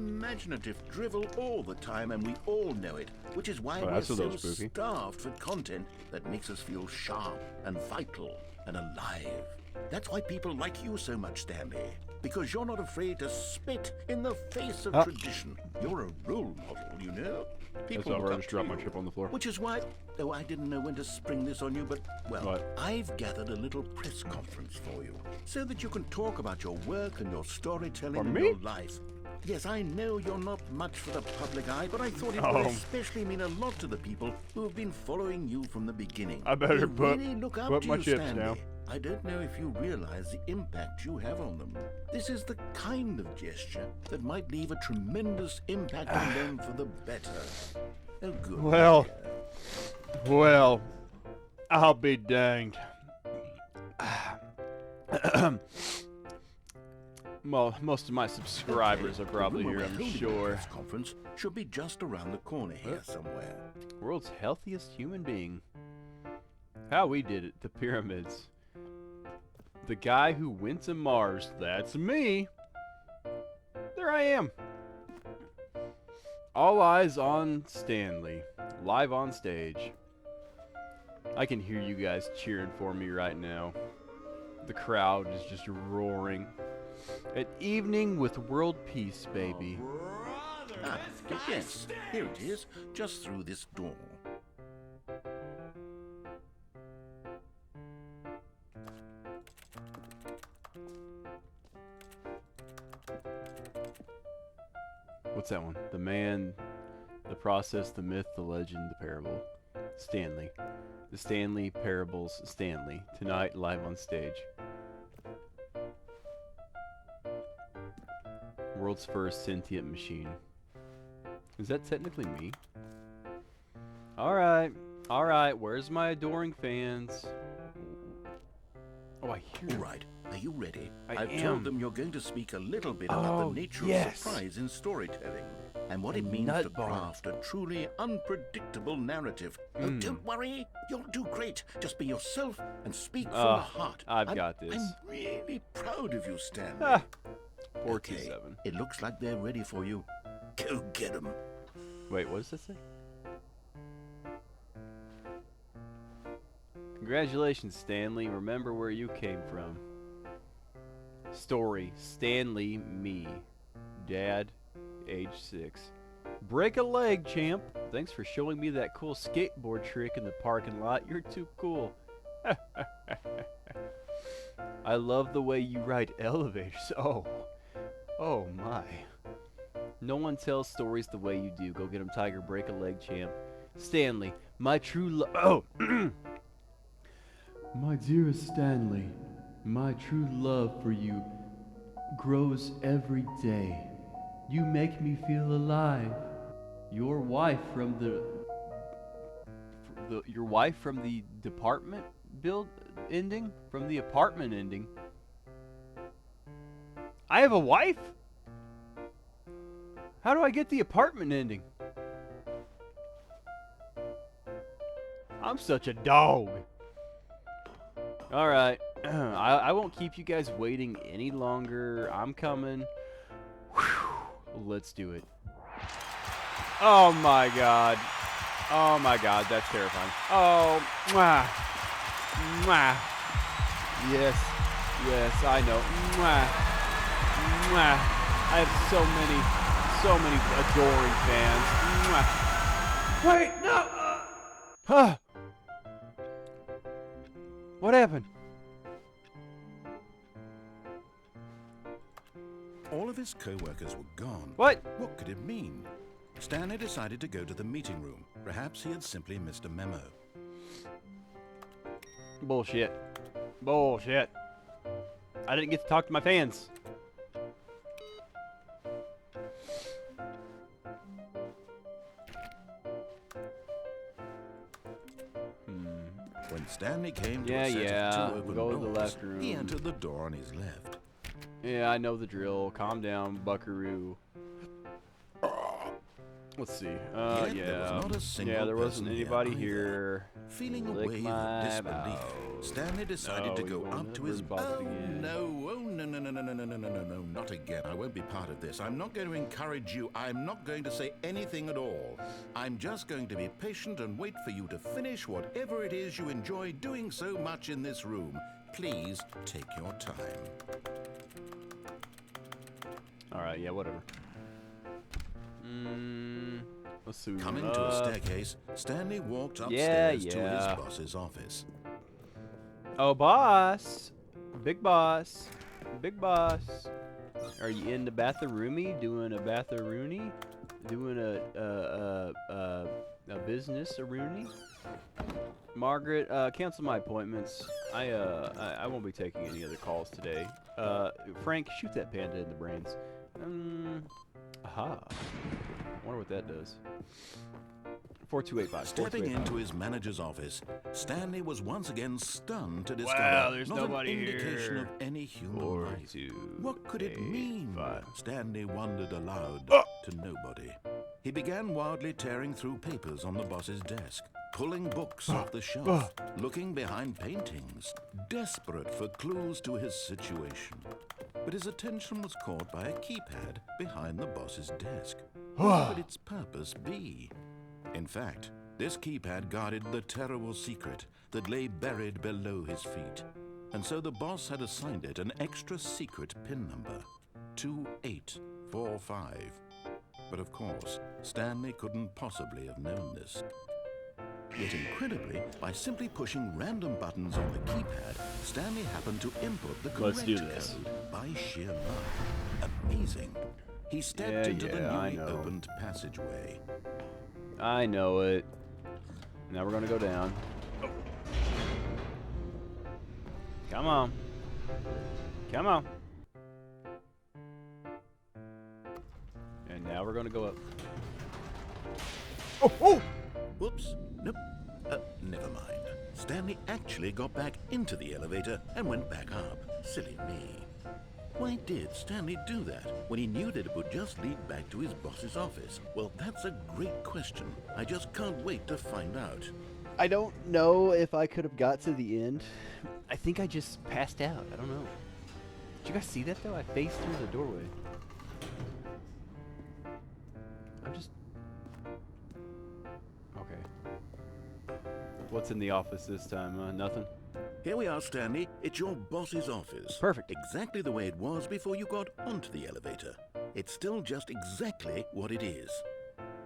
[SPEAKER 3] unimaginative drivel all the time, and we all know it, which is why
[SPEAKER 1] Oh,
[SPEAKER 3] we're
[SPEAKER 1] that's a
[SPEAKER 3] so
[SPEAKER 1] little spooky.
[SPEAKER 3] starved for content that makes us feel sharp and vital and alive. That's why people like you so much, Stanley. Because you're not afraid to spit in the face of tradition. You're a role model, you know?
[SPEAKER 1] That's
[SPEAKER 3] People
[SPEAKER 1] all
[SPEAKER 3] look
[SPEAKER 1] right. I
[SPEAKER 3] up
[SPEAKER 1] just
[SPEAKER 3] to
[SPEAKER 1] dropped my
[SPEAKER 3] you.
[SPEAKER 1] chip on the floor.
[SPEAKER 3] Which is why, though I didn't know when to spring this on you, but, well,
[SPEAKER 1] What?
[SPEAKER 3] I've gathered a little press conference for you so that you can talk about your work and your storytelling
[SPEAKER 1] For
[SPEAKER 3] and
[SPEAKER 1] me?
[SPEAKER 3] your life. Yes, I know you're not much for the public eye, but I thought it would
[SPEAKER 1] Oh.
[SPEAKER 3] especially mean a lot to the people who have been following you from the beginning.
[SPEAKER 1] I better
[SPEAKER 3] They
[SPEAKER 1] put-
[SPEAKER 3] really look up
[SPEAKER 1] put
[SPEAKER 3] to
[SPEAKER 1] my
[SPEAKER 3] you,
[SPEAKER 1] chips
[SPEAKER 3] Stanley.
[SPEAKER 1] down.
[SPEAKER 3] I don't know if you realize the impact you have on them. This is the kind of gesture that might leave a tremendous impact on them for the better. Oh, good.
[SPEAKER 1] Well.
[SPEAKER 3] dear.
[SPEAKER 1] Well, I'll be danged. Well, most of my subscribers
[SPEAKER 3] Okay,
[SPEAKER 1] are probably
[SPEAKER 3] the room
[SPEAKER 1] here,
[SPEAKER 3] where
[SPEAKER 1] I'm
[SPEAKER 3] we're holding the
[SPEAKER 1] sure.
[SPEAKER 3] press conference should be just around the corner here somewhere.
[SPEAKER 1] World's healthiest human being. How we did it, the pyramids. The guy who went to Mars, that's me. There I am. All eyes on Stanley, live on stage. I can hear you guys cheering for me right now. The crowd is just roaring. An evening with world peace, baby.
[SPEAKER 3] Ah, yes, here it is, just through this door.
[SPEAKER 1] What's that one? The man, the process, the myth, the legend, the parable. Stanley. The Stanley Parables, Stanley. Tonight, live on stage. World's first sentient machine. Is that technically me? Alright, where's my adoring fans? Oh, I hear
[SPEAKER 3] All
[SPEAKER 1] him.
[SPEAKER 3] right, are you ready?
[SPEAKER 1] I
[SPEAKER 3] I've
[SPEAKER 1] am.
[SPEAKER 3] told them you're going to speak a little bit about
[SPEAKER 1] Oh,
[SPEAKER 3] the nature
[SPEAKER 1] yes.
[SPEAKER 3] of surprise in storytelling and what
[SPEAKER 1] A
[SPEAKER 3] it means
[SPEAKER 1] nut
[SPEAKER 3] to
[SPEAKER 1] bar.
[SPEAKER 3] craft a truly unpredictable narrative. Oh, don't worry, you'll do great. Just be yourself and speak from
[SPEAKER 1] Oh,
[SPEAKER 3] the heart.
[SPEAKER 1] I've got this.
[SPEAKER 3] I'm really proud of you, Stanley.
[SPEAKER 1] Ah,
[SPEAKER 3] Okay,
[SPEAKER 1] 427.
[SPEAKER 3] it looks like they're ready for you. Go get them.
[SPEAKER 1] Wait, what does that say? Congratulations, Stanley. Remember where you came from. Story, Stanley, me. Dad, age 6. Break a leg, champ. Thanks for showing me that cool skateboard trick in the parking lot. You're too cool. I love the way you ride elevators. Oh my. No one tells stories the way you do. Go get him, Tiger. Break a leg, champ. Stanley, my true love. Oh! My dearest Stanley, my true love for you grows every day. You make me feel alive. Your wife from the department build ending? From the apartment ending. I have a wife? How do I get the apartment ending? I'm such a dog. Alright. I won't keep you guys waiting any longer. I'm coming. Whew. Let's do it. Oh my god. Oh my god, that's terrifying. Oh, mwah. Mwah. Yes. Yes, I know. Mwah. Mwah. I have so many adoring fans. Mwah. Wait, no. Huh. What happened?
[SPEAKER 3] All of his co-workers were gone.
[SPEAKER 1] What?
[SPEAKER 3] What could it mean? Stanley decided to go to the meeting room. Perhaps he had simply missed a memo.
[SPEAKER 1] Bullshit. Bullshit. I didn't get to talk to my fans.
[SPEAKER 3] When Stanley came to a set of 2 open
[SPEAKER 1] go to the
[SPEAKER 3] doors,
[SPEAKER 1] left room.
[SPEAKER 3] he entered the door on his left.
[SPEAKER 1] Yeah, I know the drill. Calm down, buckaroo. Let's see.
[SPEAKER 3] Yet there was not a single
[SPEAKER 1] there wasn't
[SPEAKER 3] person
[SPEAKER 1] anybody
[SPEAKER 3] here
[SPEAKER 1] here.
[SPEAKER 3] Feeling a
[SPEAKER 1] Lick
[SPEAKER 3] wave
[SPEAKER 1] my
[SPEAKER 3] of disbelief,
[SPEAKER 1] mouth.
[SPEAKER 3] Stanley decided to
[SPEAKER 1] No,
[SPEAKER 3] go
[SPEAKER 1] you
[SPEAKER 3] up
[SPEAKER 1] won't
[SPEAKER 3] to his...
[SPEAKER 1] ever bother
[SPEAKER 3] Oh,
[SPEAKER 1] again.
[SPEAKER 3] no, not again. I won't be part of this. I'm not going to encourage you. I'm not going to say anything at all. I'm just going to be patient and wait for you to finish whatever it is you enjoy doing so much in this room. Please take your time.
[SPEAKER 1] Alright, yeah, whatever. Let's see.
[SPEAKER 3] Coming to a staircase, Stanley walked upstairs to his boss's office.
[SPEAKER 1] Oh, boss. Big boss. Big boss. Are you in the batharoomy? Doing a batharoony? Doing a business-a-rooney? Margaret, cancel my appointments. I won't be taking any other calls today. Frank, shoot that panda in the brains. Aha. I wonder what that does. 4285.
[SPEAKER 3] Stepping into his manager's office, Stanley was once again stunned to discover
[SPEAKER 1] Wow, there's
[SPEAKER 3] not
[SPEAKER 1] nobody
[SPEAKER 3] an indication
[SPEAKER 1] here.
[SPEAKER 3] of any human life. What could it mean? Stanley wondered aloud to nobody. He began wildly tearing through papers on the boss's desk, pulling books off the shelf, looking behind paintings, desperate for clues to his situation. But his attention was caught by a keypad behind the boss's desk. What could its purpose be? In fact, this keypad guarded the terrible secret that lay buried below his feet. And so the boss had assigned it an extra secret PIN number, 2845. But of course, Stanley couldn't possibly have known this. Yet incredibly, by simply pushing random buttons on the keypad, Stanley happened to input the correct code by sheer luck. Amazing. He stepped into the newly opened passageway.
[SPEAKER 1] I know it. Now we're gonna go down. Come on. Come on. And now we're gonna go up. Oh!
[SPEAKER 3] Whoops. Nope. Never mind. Stanley actually got back into the elevator and went back up. Silly me. Why did Stanley do that when he knew that it would just lead back to his boss's office? Well, that's a great question. I just can't wait to find out.
[SPEAKER 1] I don't know if I could have got to the end. I think I just passed out. I don't know. Did you guys see that though? I faced through the doorway. I'm just... Okay. What's in the office this time? Nothing?
[SPEAKER 3] Here we are, Stanley. It's your boss's office.
[SPEAKER 1] Perfect.
[SPEAKER 3] Exactly the way it was before you got onto the elevator. It's still just exactly what it is.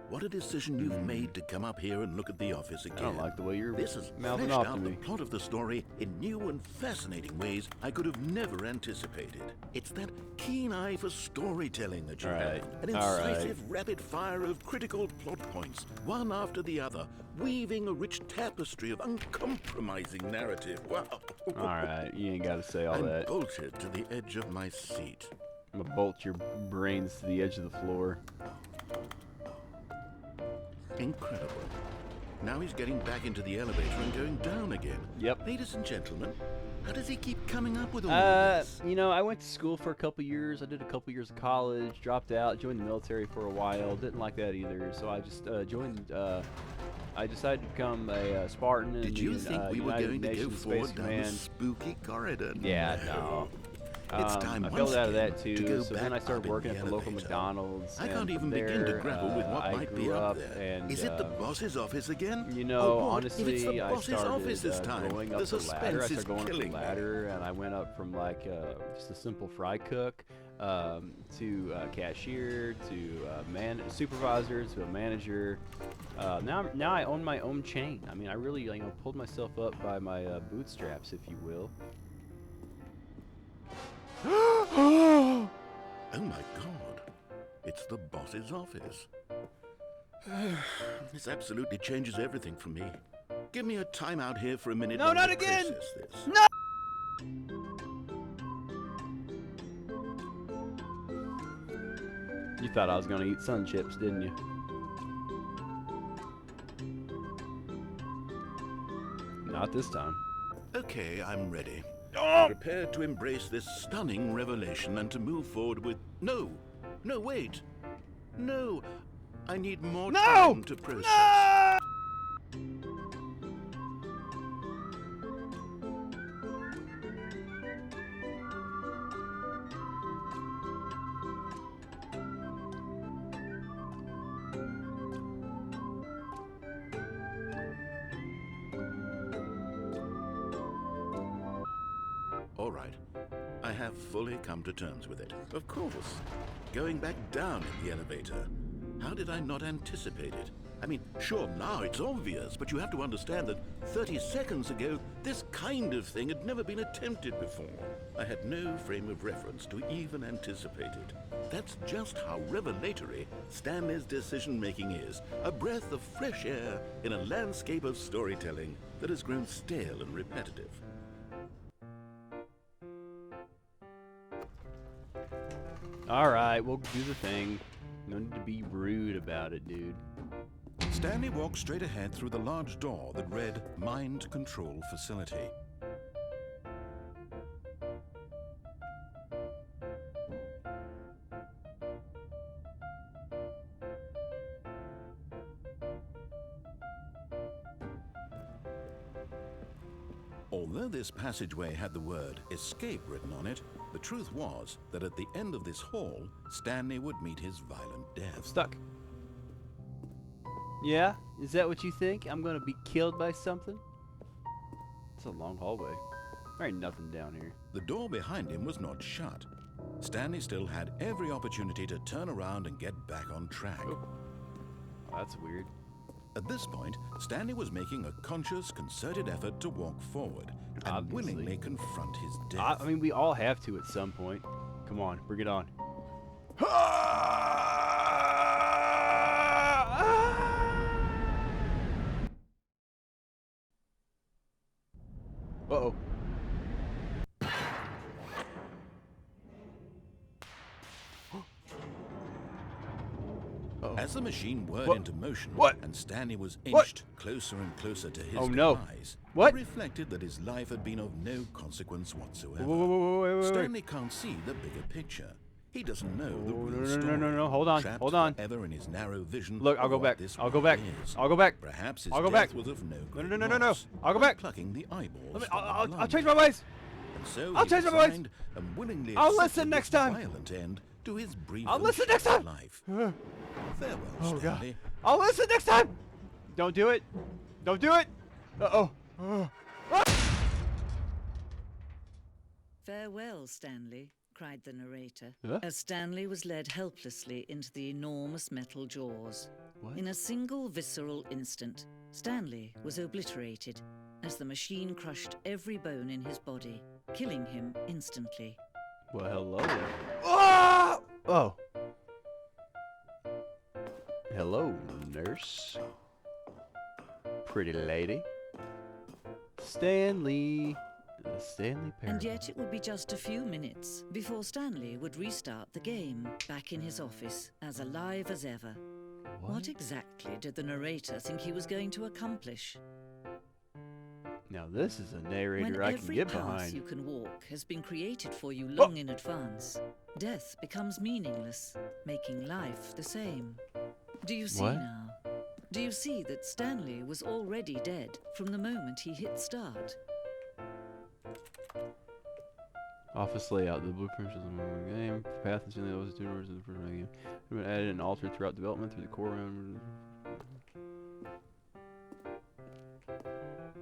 [SPEAKER 3] What a decision you've made to come up here and look at the office again.
[SPEAKER 1] I don't like the way you're
[SPEAKER 3] This has
[SPEAKER 1] mouthing
[SPEAKER 3] fleshed
[SPEAKER 1] off to
[SPEAKER 3] out the
[SPEAKER 1] me.
[SPEAKER 3] plot of the story in new and fascinating ways I could have never anticipated. It's that keen eye for storytelling that you have. An incisive rapid fire of critical plot points, one after the other, weaving a rich tapestry of uncompromising narrative. Wow.
[SPEAKER 1] Alright, you ain't gotta say all
[SPEAKER 3] I'm
[SPEAKER 1] that.
[SPEAKER 3] bolted to the edge of my seat.
[SPEAKER 1] I'm gonna bolt your brains to the edge of the floor.
[SPEAKER 3] Incredible. Now he's getting back into the elevator and going down again.
[SPEAKER 1] Yep.
[SPEAKER 3] Ladies and gentlemen, how does he keep coming up with all this?
[SPEAKER 1] You know, I went to school for a couple years. I did a couple years of college, dropped out, joined the military for a while. Didn't like that either, so I just joined. I decided to become a Spartan in
[SPEAKER 3] Did you think we were
[SPEAKER 1] United
[SPEAKER 3] going to go
[SPEAKER 1] Nations
[SPEAKER 3] forward
[SPEAKER 1] Space
[SPEAKER 3] down the
[SPEAKER 1] Command.
[SPEAKER 3] spooky corridor?
[SPEAKER 1] Yeah, no.
[SPEAKER 3] It's time
[SPEAKER 1] I
[SPEAKER 3] once
[SPEAKER 1] failed out of
[SPEAKER 3] again
[SPEAKER 1] that
[SPEAKER 3] to
[SPEAKER 1] too,
[SPEAKER 3] go
[SPEAKER 1] so then
[SPEAKER 3] back
[SPEAKER 1] I started
[SPEAKER 3] up in
[SPEAKER 1] working
[SPEAKER 3] the
[SPEAKER 1] at the local
[SPEAKER 3] elevator.
[SPEAKER 1] McDonald's.
[SPEAKER 3] I
[SPEAKER 1] and
[SPEAKER 3] can't even
[SPEAKER 1] from
[SPEAKER 3] begin to
[SPEAKER 1] there,
[SPEAKER 3] grapple with what
[SPEAKER 1] I
[SPEAKER 3] might be
[SPEAKER 1] grew
[SPEAKER 3] up
[SPEAKER 1] up
[SPEAKER 3] there.
[SPEAKER 1] and,
[SPEAKER 3] Is it the boss's office again?
[SPEAKER 1] You know,
[SPEAKER 3] Oh, boy,
[SPEAKER 1] honestly,
[SPEAKER 3] if it's the
[SPEAKER 1] I
[SPEAKER 3] boss's
[SPEAKER 1] started
[SPEAKER 3] office this time.
[SPEAKER 1] going up
[SPEAKER 3] The
[SPEAKER 1] the ladder. I
[SPEAKER 3] suspense
[SPEAKER 1] started
[SPEAKER 3] is
[SPEAKER 1] going up the
[SPEAKER 3] killing me.
[SPEAKER 1] ladder, and I went up from like just a simple fry cook to cashier to supervisor to a manager. Now I own my own chain. I mean, I really pulled myself up by my bootstraps, if you will.
[SPEAKER 3] Oh my god. It's the boss's office. This absolutely changes everything for me. Give me a timeout here for a minute.
[SPEAKER 1] No,
[SPEAKER 3] while
[SPEAKER 1] not
[SPEAKER 3] I
[SPEAKER 1] again!
[SPEAKER 3] process this.
[SPEAKER 1] No! You thought I was gonna eat sun chips, didn't you? Not this time.
[SPEAKER 3] Okay, I'm ready.
[SPEAKER 1] Oh!
[SPEAKER 3] Prepared to embrace this stunning revelation and to move forward with... No! No, wait! No! I need more
[SPEAKER 1] No!
[SPEAKER 3] time to process.
[SPEAKER 1] No!
[SPEAKER 3] All right. I have fully come to terms with it. Of course. Going back down in the elevator. How did I not anticipate it? I mean, sure, now it's obvious, but you have to understand that 30 seconds ago, this kind of thing had never been attempted before. I had no frame of reference to even anticipate it. That's just how revelatory Stanley's decision-making is. A breath of fresh air in a landscape of storytelling that has grown stale and repetitive.
[SPEAKER 1] Alright, we'll do the thing. No need to be rude about it, dude.
[SPEAKER 2] Stanley walked straight ahead through the large door that read Mind Control Facility. Although this passageway had the word escape written on it, the truth was that at the end of this hall, Stanley would meet his violent death.
[SPEAKER 1] Stuck. Yeah? Is that what you think? I'm gonna be killed by something? It's a long hallway. There ain't nothing down here.
[SPEAKER 2] The door behind him was not shut. Stanley still had every opportunity to turn around and get back on track.
[SPEAKER 1] Oh, that's weird.
[SPEAKER 2] At this point, Stanley was making a conscious, concerted effort to walk forward and
[SPEAKER 1] Obviously.
[SPEAKER 2] willingly confront his death.
[SPEAKER 1] I mean, we all have to at some point. Come on, bring it on. Uh-oh.
[SPEAKER 2] As the machine whirred
[SPEAKER 1] What?
[SPEAKER 2] into motion
[SPEAKER 1] What?
[SPEAKER 2] and Stanley was
[SPEAKER 1] What?
[SPEAKER 2] inched closer and closer to his
[SPEAKER 1] Oh, no.
[SPEAKER 2] demise,
[SPEAKER 1] What?
[SPEAKER 2] he reflected that his life had been of no consequence whatsoever.
[SPEAKER 1] Wait.
[SPEAKER 2] Stanley can't see the bigger picture. He doesn't know the
[SPEAKER 1] Oh,
[SPEAKER 2] real
[SPEAKER 1] no,
[SPEAKER 2] story.
[SPEAKER 1] no. Hold on,
[SPEAKER 2] Trapped
[SPEAKER 1] hold on.
[SPEAKER 2] forever in his narrow vision.
[SPEAKER 1] Look, I'll
[SPEAKER 2] of
[SPEAKER 1] go
[SPEAKER 2] what
[SPEAKER 1] back.
[SPEAKER 2] this
[SPEAKER 1] I'll go
[SPEAKER 2] world
[SPEAKER 1] back.
[SPEAKER 2] is.
[SPEAKER 1] I'll go back.
[SPEAKER 2] Perhaps his
[SPEAKER 1] I'll go
[SPEAKER 2] death
[SPEAKER 1] back.
[SPEAKER 2] was of no great
[SPEAKER 1] No.
[SPEAKER 2] loss,
[SPEAKER 1] I'll go
[SPEAKER 2] but
[SPEAKER 1] back.
[SPEAKER 2] plucking the eyeballs.
[SPEAKER 1] I'll change my ways.
[SPEAKER 2] And so
[SPEAKER 1] I'll
[SPEAKER 2] he
[SPEAKER 1] change my ways.
[SPEAKER 2] resigned and willingly
[SPEAKER 1] I'll
[SPEAKER 2] accepted
[SPEAKER 1] listen next
[SPEAKER 2] this
[SPEAKER 1] time.
[SPEAKER 2] violent end to his brief
[SPEAKER 1] I'll
[SPEAKER 2] and
[SPEAKER 1] listen next
[SPEAKER 2] short
[SPEAKER 1] time.
[SPEAKER 2] life. Farewell,
[SPEAKER 1] Oh, God.
[SPEAKER 2] Stanley.
[SPEAKER 1] I'll listen next time. Don't do it. Don't do it. Uh-oh.
[SPEAKER 4] Farewell, Stanley, cried the narrator,
[SPEAKER 1] Huh?
[SPEAKER 4] as Stanley was led helplessly into the enormous metal jaws.
[SPEAKER 1] What?
[SPEAKER 4] In a single visceral instant, Stanley was obliterated as the machine crushed every bone in his body, killing him instantly.
[SPEAKER 1] Well, hello there. Ah! Oh. Hello, nurse. Pretty lady. Stanley. The Stanley Parable.
[SPEAKER 4] And yet it would be just a few minutes before Stanley would restart the game, back in his office, as alive as ever. What exactly did the narrator think he was going to accomplish?
[SPEAKER 1] Now this is a narrator
[SPEAKER 4] When
[SPEAKER 1] I can
[SPEAKER 4] every
[SPEAKER 1] get
[SPEAKER 4] path
[SPEAKER 1] behind.
[SPEAKER 4] you can walk has been created for you long in advance, death becomes meaningless, making life the same. Do you see
[SPEAKER 1] What?
[SPEAKER 4] now? Do you see that Stanley was already dead from the moment he hit start?
[SPEAKER 1] Office layout. The blueprints of the game. Path is in those two doors of the first game. It's been added and altered throughout development through the core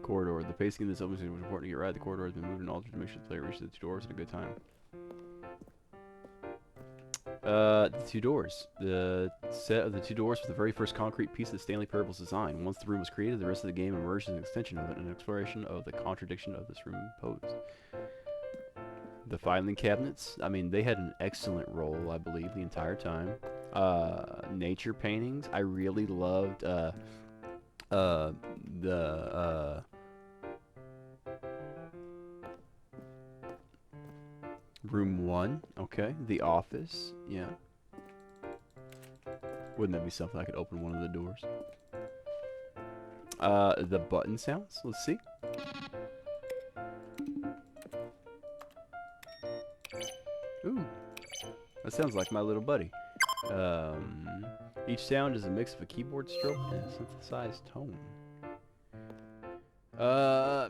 [SPEAKER 1] corridor. The pacing of this episode was important to get right. The corridor has been moved and altered to make sure the player reaches the two doors at a good time. The two doors. The set of the two doors was the very first concrete piece of Stanley Parable's design. Once the room was created, the rest of the game emerged as an extension of it, an exploration of the contradiction of this room posed. The filing cabinets, I mean, they had an excellent role, I believe, the entire time. Nature paintings, I really loved room 1, okay. The office, yeah. Wouldn't that be something I could open one of the doors? The button sounds, let's see. Ooh, that sounds like my little buddy. Each sound is a mix of a keyboard stroke and a synthesized tone.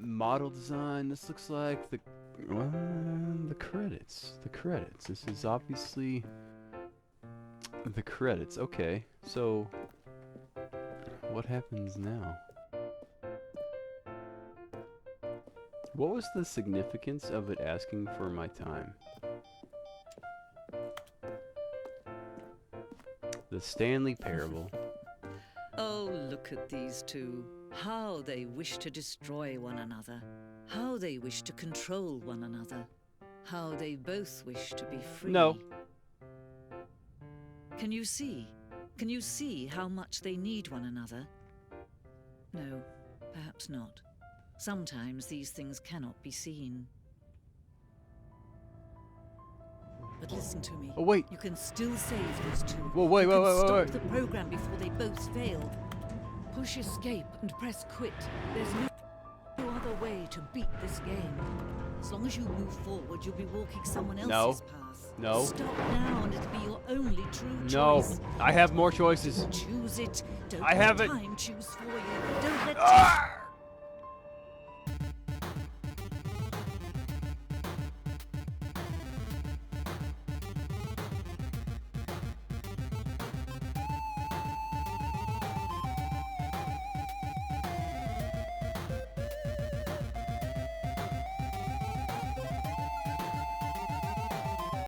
[SPEAKER 1] Model design. This looks like the credits. The credits. This is obviously the credits. Okay, so what happens now? What was the significance of it asking for my time? The Stanley Parable.
[SPEAKER 4] Oh, look at these two. How they wish to destroy one another. How they wish to control one another. How they both wish to be free.
[SPEAKER 1] No.
[SPEAKER 4] Can you see? Can you see how much they need one another? No, perhaps not. Sometimes these things cannot be seen. But listen to me.
[SPEAKER 1] Oh, wait.
[SPEAKER 4] You can still save these two.
[SPEAKER 1] Whoa, wait,
[SPEAKER 4] You
[SPEAKER 1] wait,
[SPEAKER 4] can
[SPEAKER 1] wait,
[SPEAKER 4] stop
[SPEAKER 1] wait.
[SPEAKER 4] the program before they both fail. Push escape and press quit. There's no other way to beat this game. As long as you move forward, you'll be walking someone else's path.
[SPEAKER 1] No.
[SPEAKER 4] Stop now and it'll be your only true
[SPEAKER 1] No,
[SPEAKER 4] choice.
[SPEAKER 1] I have more choices.
[SPEAKER 4] Choose it. Don't
[SPEAKER 1] I
[SPEAKER 4] let
[SPEAKER 1] have it.
[SPEAKER 4] time choose for you. Don't let
[SPEAKER 1] Ah!